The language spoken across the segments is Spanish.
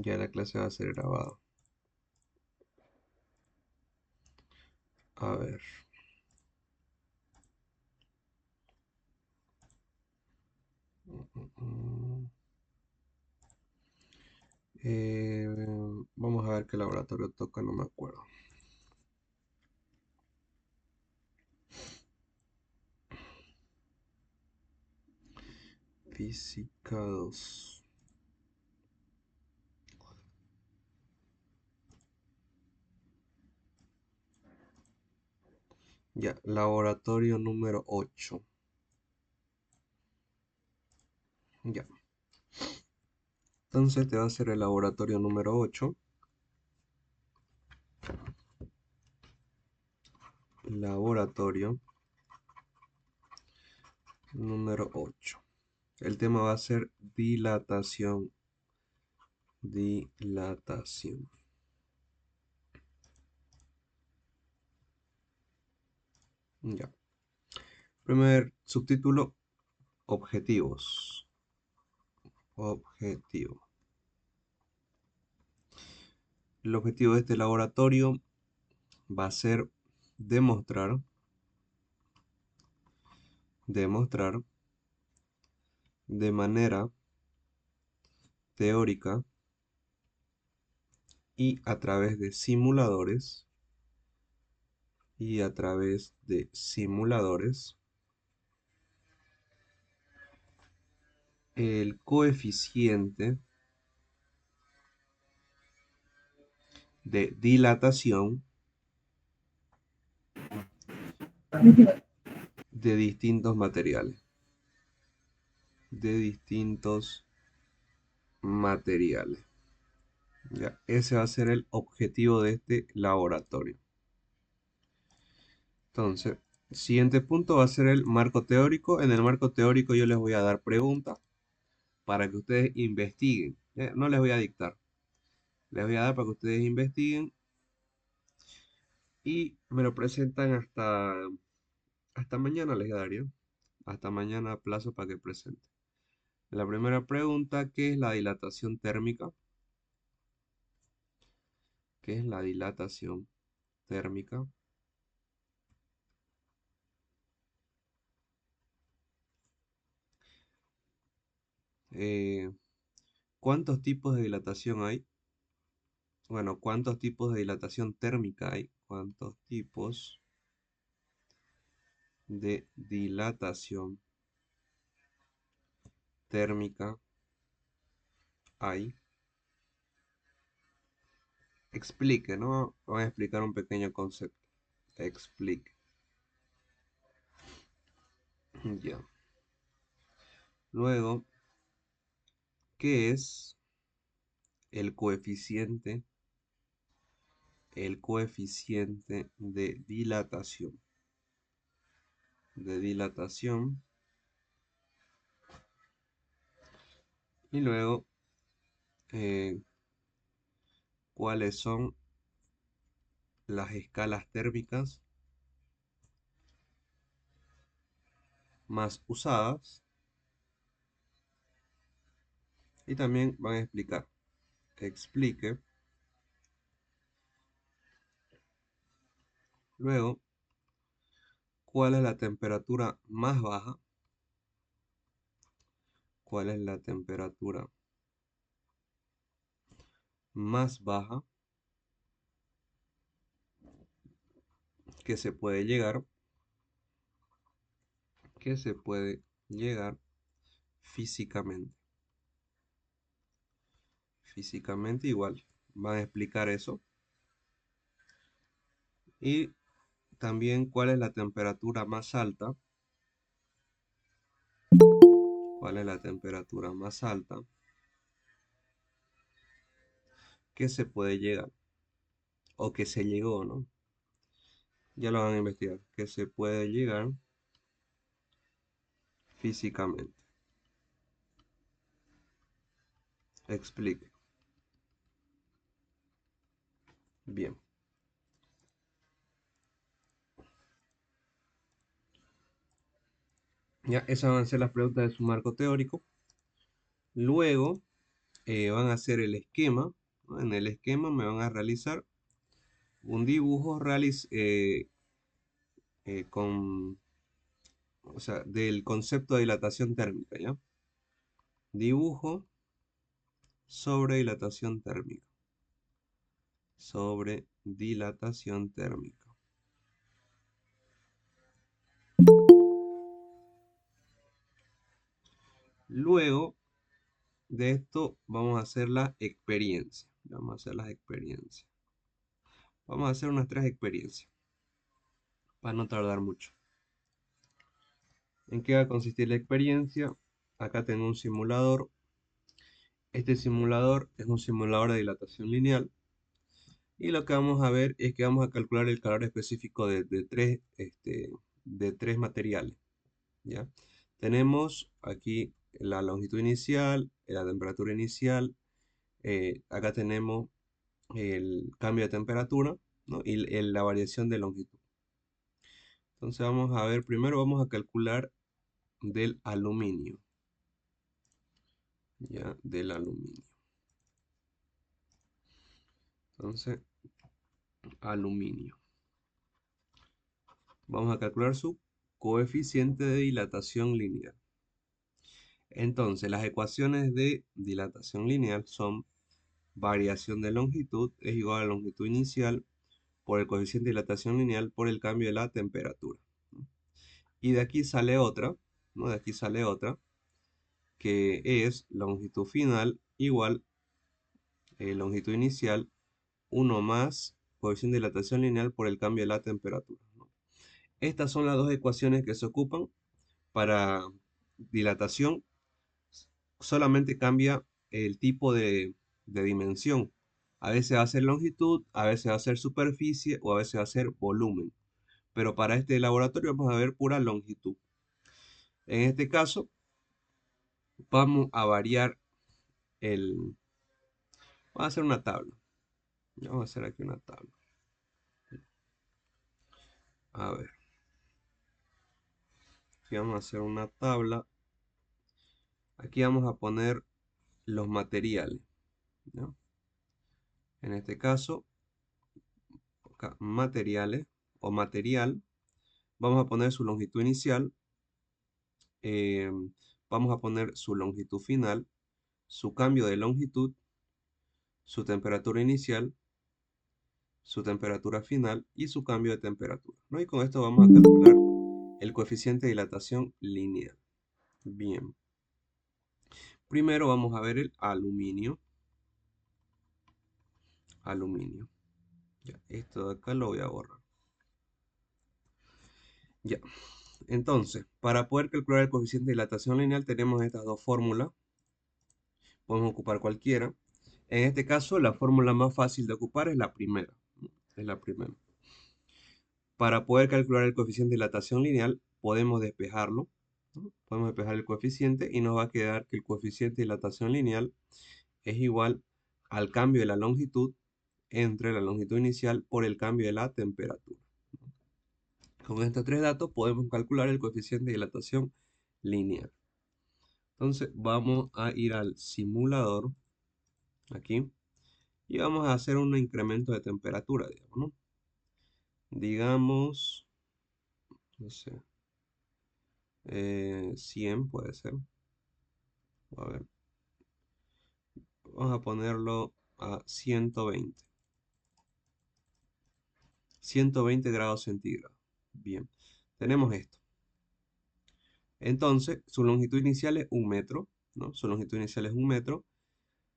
Ya la clase va a ser grabada. A ver. Mm. Eh, Vamos a ver qué laboratorio toca, no me acuerdo. Física 2. Ya, laboratorio número 8. Ya. Entonces te va a hacer el laboratorio número 8. Laboratorio número 8. El tema va a ser dilatación. Dilatación. Ya. Primer subtítulo, objetivos. Objetivo. El objetivo de este laboratorio va a ser demostrar, demostrar de manera teórica y a través de simuladores el coeficiente de dilatación de distintos materiales, de distintos materiales. Ya, ese va a ser el objetivo de este laboratorio. Entonces, siguiente punto va a ser el marco teórico. En el marco teórico yo les voy a dar preguntas para que ustedes investiguen. No les voy a dictar, les voy a dar para que ustedes investiguen y me lo presentan hasta mañana les daría. Hasta mañana plazo para que presenten. La primera pregunta, ¿qué es la dilatación térmica? ¿Qué es la dilatación térmica? Eh, ¿Cuántos tipos de dilatación hay? Bueno, ¿cuántos tipos de dilatación térmica hay? ¿Cuántos tipos de dilatación térmica hay? Explique, ¿no? Voy a explicar un pequeño concepto. Explique. Ya. Luego, ¿qué es el coeficiente? El coeficiente de dilatación. De dilatación. Y luego, eh, ¿cuáles son las escalas térmicas más usadas? Y también van a explicar. Explique. Luego, ¿cuál es la temperatura más baja? ¿Cuál es la temperatura más baja que se puede llegar? Que se puede llegar físicamente. Físicamente igual. Van a explicar eso. Y también cuál es la temperatura más alta. ¿Cuál es la temperatura más alta que se puede llegar? O que se llegó, ¿no? Ya lo van a investigar. Que se puede llegar físicamente. Explique. Bien. Ya, esas van a ser las preguntas de su marco teórico. Luego van a hacer el esquema, ¿no? En el esquema me van a realizar un dibujo con, o sea, del concepto de dilatación térmica, ¿ya? Dibujo sobre dilatación térmica. Sobre dilatación térmica. Luego de esto vamos a hacer la experiencia. Vamos a hacer las experiencias. Vamos a hacer unas 3 experiencias para no tardar mucho. ¿En qué va a consistir la experiencia? Acá tengo un simulador. Este simulador es un simulador de dilatación lineal. Y lo que vamos a ver es que vamos a calcular el calor específico de tres materiales. ¿Ya? Tenemos aquí la longitud inicial, la temperatura inicial. Acá tenemos el cambio de temperatura, ¿no? Y la variación de longitud. Entonces vamos a ver, primero vamos a calcular del aluminio. Ya, del aluminio. Entonces, aluminio. Vamos a calcular su coeficiente de dilatación lineal. Entonces, las ecuaciones de dilatación lineal son variación de longitud es igual a longitud inicial por el coeficiente de dilatación lineal por el cambio de la temperatura, ¿no? Y de aquí sale otra, ¿no? De aquí sale otra, que es longitud final igual longitud inicial 1 más coeficiente de dilatación lineal por el cambio de la temperatura, ¿no? Estas son las dos ecuaciones que se ocupan para dilatación. Solamente cambia el tipo de dimensión. A veces va a ser longitud, a veces va a ser superficie o a veces va a ser volumen. Pero para este laboratorio vamos a ver pura longitud. En este caso, vamos a variar el... Vamos a hacer una tabla. Vamos a hacer aquí una tabla. A ver, aquí vamos a hacer una tabla. Aquí vamos a poner los materiales, ¿no? En este caso, acá, materiales o material. Vamos a poner su longitud inicial. eh, Vamos a poner su longitud final, su cambio de longitud, su temperatura inicial, su temperatura final y su cambio de temperatura, ¿no? Y con esto vamos a calcular el coeficiente de dilatación lineal. Bien. Primero vamos a ver el aluminio. Aluminio. Ya, esto de acá lo voy a borrar. Ya. Entonces, para poder calcular el coeficiente de dilatación lineal tenemos estas dos fórmulas. Podemos ocupar cualquiera. En este caso, la fórmula más fácil de ocupar es la primera, ¿no? Es la primera. Para poder calcular el coeficiente de dilatación lineal, podemos despejarlo, ¿no? Podemos despejar el coeficiente y nos va a quedar que el coeficiente de dilatación lineal es igual al cambio de la longitud entre la longitud inicial por el cambio de la temperatura. Con estos 3 datos podemos calcular el coeficiente de dilatación lineal. Entonces vamos a ir al simulador, aquí, y vamos a hacer un incremento de temperatura, digamos, ¿no? Digamos, no sé, 100 puede ser. A ver, vamos a ponerlo a 120. 120 grados centígrados. Bien, tenemos esto. Entonces, su longitud inicial es 1 metro, ¿no? Su longitud inicial es 1 metro.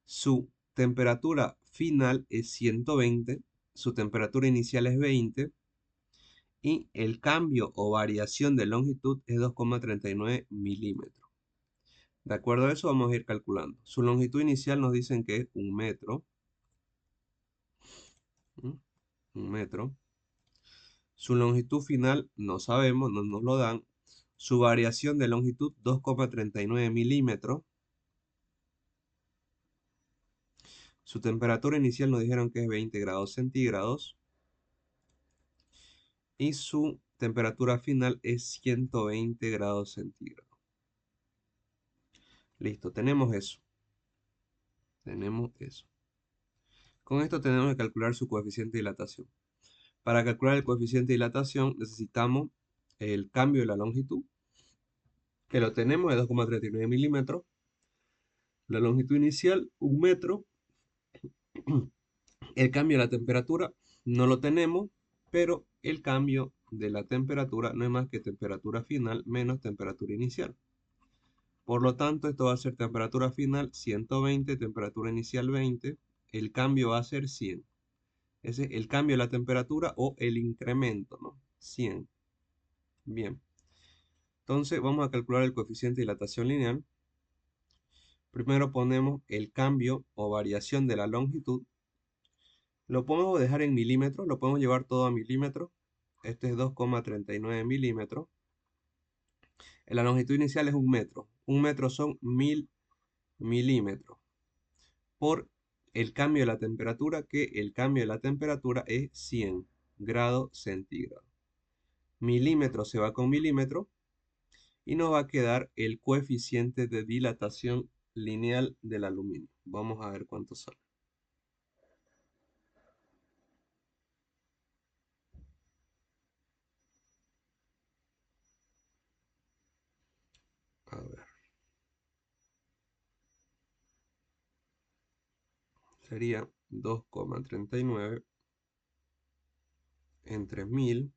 Su temperatura final es 120. Su temperatura inicial es 20. Y el cambio o variación de longitud es 2,39 milímetros. De acuerdo a eso, vamos a ir calculando. Su longitud inicial nos dicen que es 1 metro. 1 metro. Su longitud final no sabemos, no nos lo dan. Su variación de longitud 2,39 milímetros. Su temperatura inicial nos dijeron que es 20 grados centígrados. Y su temperatura final es 120 grados centígrados. Listo, tenemos eso. Tenemos eso. Con esto tenemos que calcular su coeficiente de dilatación. Para calcular el coeficiente de dilatación necesitamos el cambio de la longitud, que lo tenemos de 2,39 milímetros. La longitud inicial, 1 metro. El cambio de la temperatura no lo tenemos, pero el cambio de la temperatura no es más que temperatura final menos temperatura inicial. Por lo tanto, esto va a ser temperatura final 120, temperatura inicial 20, el cambio va a ser 100. Ese es el cambio de la temperatura o el incremento, ¿no? 100. Bien. Entonces, vamos a calcular el coeficiente de dilatación lineal. Primero ponemos el cambio o variación de la longitud. Lo podemos dejar en milímetros, lo podemos llevar todo a milímetros. Este es 2,39 milímetros. La longitud inicial es 1 metro. 1 metro son 1000 milímetros. Por el cambio de la temperatura, que el cambio de la temperatura es 100 grados centígrados. Milímetro se va con milímetro y nos va a quedar el coeficiente de dilatación lineal del aluminio. Vamos a ver cuánto sale. A ver, sería 2,39 entre 1000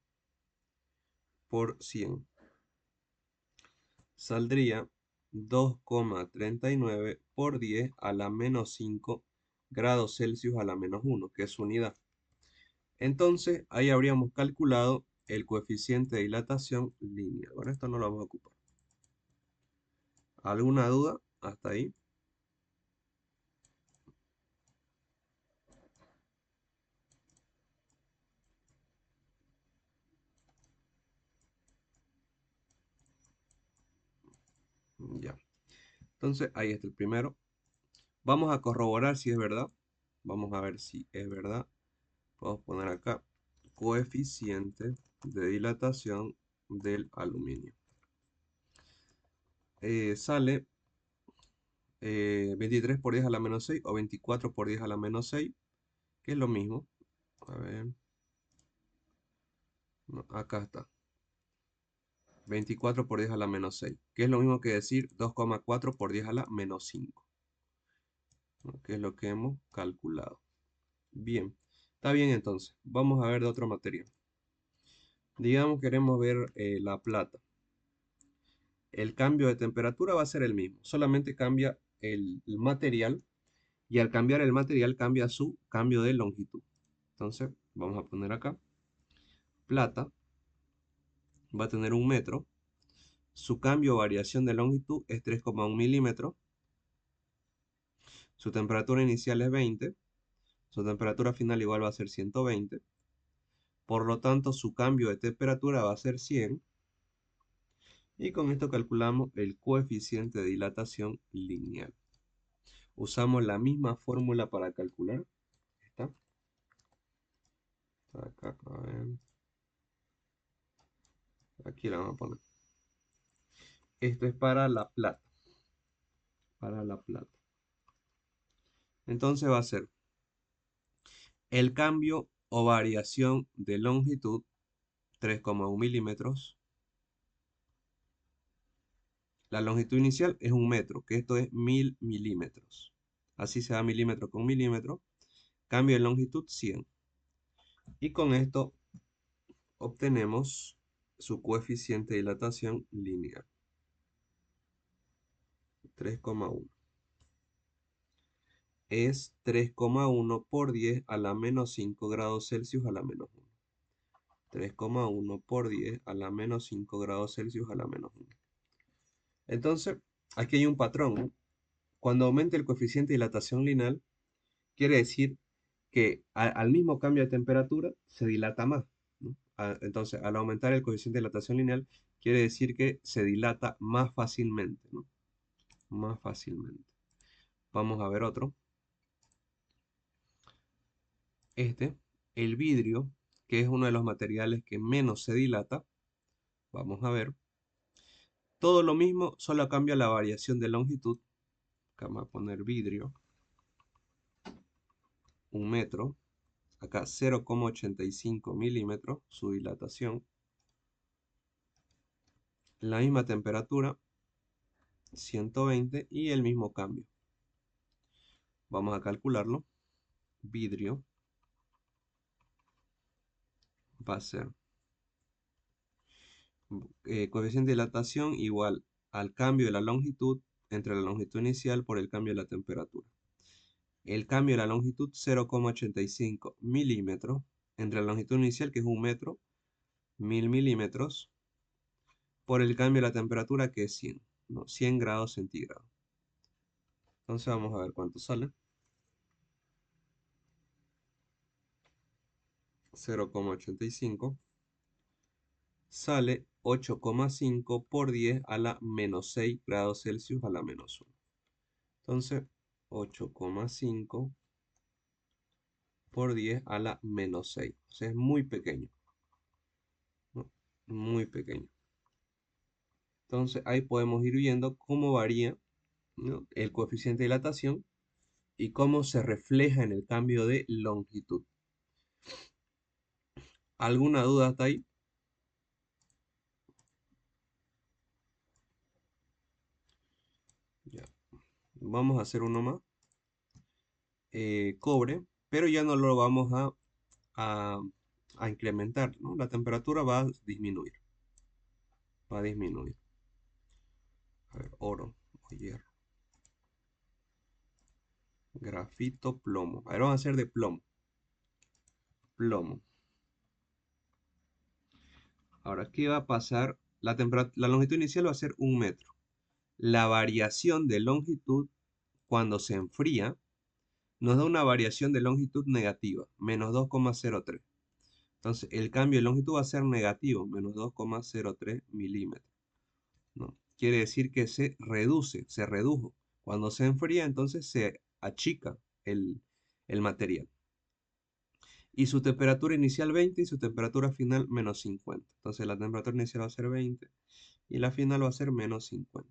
por 100. Saldría 2,39 por 10 a la menos 5 grados Celsius a la menos 1, que es su unidad. Entonces, ahí habríamos calculado el coeficiente de dilatación lineal. Bueno, esto no lo vamos a ocupar. ¿Alguna duda hasta ahí? Ya. Entonces, ahí está el primero. Vamos a corroborar si es verdad. Vamos a ver si es verdad. Vamos a poner acá coeficiente de dilatación del aluminio. Sale 23 por 10 a la menos 6 o 24 por 10 a la menos 6, que es lo mismo. A ver, no, acá está. 24 por 10 a la menos 6, que es lo mismo que decir 2,4 por 10 a la menos 5, ¿no? Que es lo que hemos calculado. Bien, está bien entonces. Vamos a ver de otro material. Digamos queremos ver la plata. El cambio de temperatura va a ser el mismo, solamente cambia el material y al cambiar el material cambia su cambio de longitud. Entonces, vamos a poner acá, plata va a tener 1 metro, su cambio o variación de longitud es 3,1 milímetros, su temperatura inicial es 20, su temperatura final igual va a ser 120, por lo tanto su cambio de temperatura va a ser 100, y con esto calculamos el coeficiente de dilatación lineal. Usamos la misma fórmula para calcular. Está acá, a ver. Aquí la vamos a poner. Esto es para la plata. Para la plata. Entonces va a ser el cambio o variación de longitud 3,1 milímetros. La longitud inicial es 1 metro, que esto es 1000 milímetros. Así se da milímetro con milímetro. Cambio de longitud 100. Y con esto obtenemos su coeficiente de dilatación lineal. 3,1. Es 3,1 por 10 a la menos 5 grados Celsius a la menos 1. 3,1 por 10 a la menos 5 grados Celsius a la menos 1. Entonces, aquí hay un patrón, ¿no? Cuando aumenta el coeficiente de dilatación lineal, quiere decir que al mismo cambio de temperatura se dilata más, ¿no? Entonces, al aumentar el coeficiente de dilatación lineal, quiere decir que se dilata más fácilmente, ¿no? Más fácilmente. Vamos a ver otro. Este, el vidrio, que es uno de los materiales que menos se dilata. Vamos a ver. Todo lo mismo, solo cambia la variación de longitud. Acá vamos a poner vidrio. un metro. Acá 0,85 milímetros su dilatación. La misma temperatura, 120 y el mismo cambio. Vamos a calcularlo. Vidrio va a ser coeficiente de dilatación igual al cambio de la longitud entre la longitud inicial por el cambio de la temperatura. El cambio de la longitud 0,85 milímetros entre la longitud inicial, que es un metro, 1000 milímetros, por el cambio de la temperatura, que es 100, ¿no? 100 grados centígrados. Entonces vamos a ver cuánto sale. 0,85 sale 8,5 por 10 a la menos 6 grados Celsius a la menos 1. Entonces, 8,5 por 10 a la menos 6. O sea, es muy pequeño, ¿no? Muy pequeño. Entonces, ahí podemos ir viendo cómo varía, ¿no?, el coeficiente de dilatación y cómo se refleja en el cambio de longitud. ¿Alguna duda hasta ahí? Ya. Vamos a hacer uno más. Cobre, pero ya no lo vamos a, a incrementar, ¿no? La temperatura va a disminuir. Va a disminuir. A ver, oro o hierro. Grafito, plomo. A ver, vamos a hacer de plomo. Plomo. Ahora, ¿qué va a pasar? La longitud inicial va a ser un metro. La variación de longitud cuando se enfría nos da una variación de longitud negativa, menos 2,03. Entonces, el cambio de longitud va a ser negativo, menos 2,03 milímetros, ¿no? Quiere decir que se reduce, se redujo. Cuando se enfría, entonces se achica el material. Y su temperatura inicial 20 y su temperatura final menos 50. Entonces la temperatura inicial va a ser 20 y la final va a ser menos 50.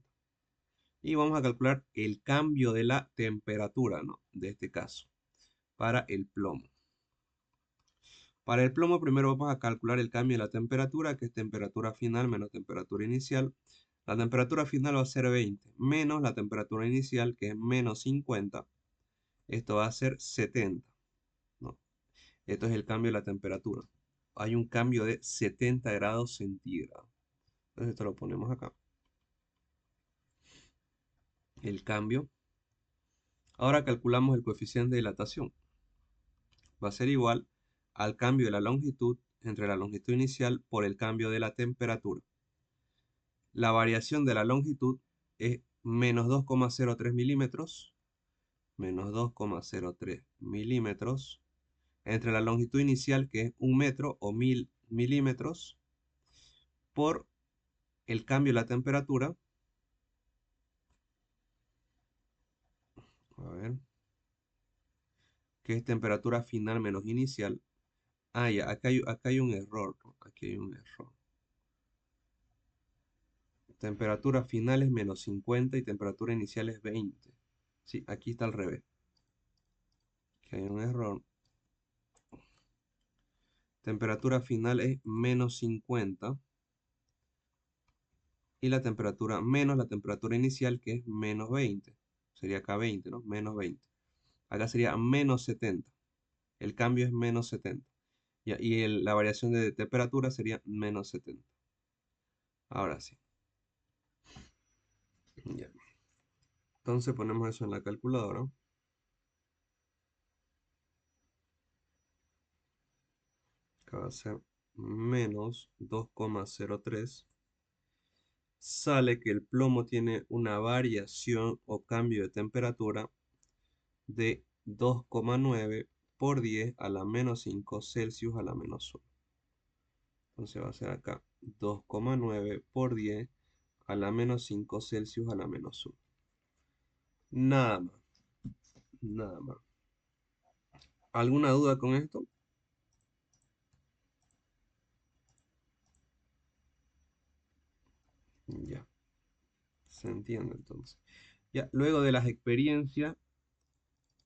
Y vamos a calcular el cambio de la temperatura, ¿no?, de este caso, para el plomo. Para el plomo primero vamos a calcular el cambio de la temperatura, que es temperatura final menos temperatura inicial. La temperatura final va a ser 20, menos la temperatura inicial, que es menos 50. Esto va a ser 70, ¿no? Esto es el cambio de la temperatura. Hay un cambio de 70 grados centígrados. Entonces esto lo ponemos acá. El cambio. Ahora calculamos el coeficiente de dilatación. Va a ser igual al cambio de la longitud entre la longitud inicial por el cambio de la temperatura. La variación de la longitud es menos 2,03 milímetros, menos 2,03 milímetros, entre la longitud inicial, que es un metro o 1000 milímetros, por el cambio de la temperatura. A ver, que es temperatura final menos inicial. Ah, ya, acá hay un error, ¿no? Aquí hay un error. Temperatura final es menos 50 y temperatura inicial es 20. Sí, aquí está al revés. Aquí hay un error. Temperatura final es menos 50 y la temperatura menos la temperatura inicial, que es menos 20. Sería acá 20, ¿no? Menos 20. Acá sería menos 70. El cambio es menos 70. Y la variación de temperatura sería menos 70. Ahora sí. Ya. Entonces ponemos eso en la calculadora. Acá va a ser menos 2,03. Sale que el plomo tiene una variación o cambio de temperatura de 2,9 por 10 a la menos 5 Celsius a la menos 1. Entonces va a ser acá 2,9 por 10 a la menos 5 Celsius a la menos 1. Nada más, nada más. ¿Alguna duda con esto? Ya, se entiende entonces. Ya, luego de las experiencias,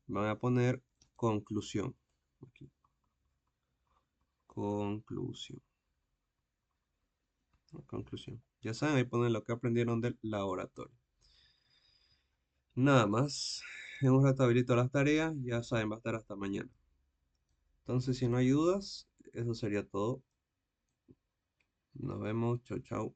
van a poner conclusión. Aquí, conclusión. Conclusión. Ya saben, ahí ponen lo que aprendieron del laboratorio. Nada más. En un rato habilito las tareas. Ya saben, va a estar hasta mañana. Entonces, si no hay dudas, eso sería todo. Nos vemos. Chau, chau.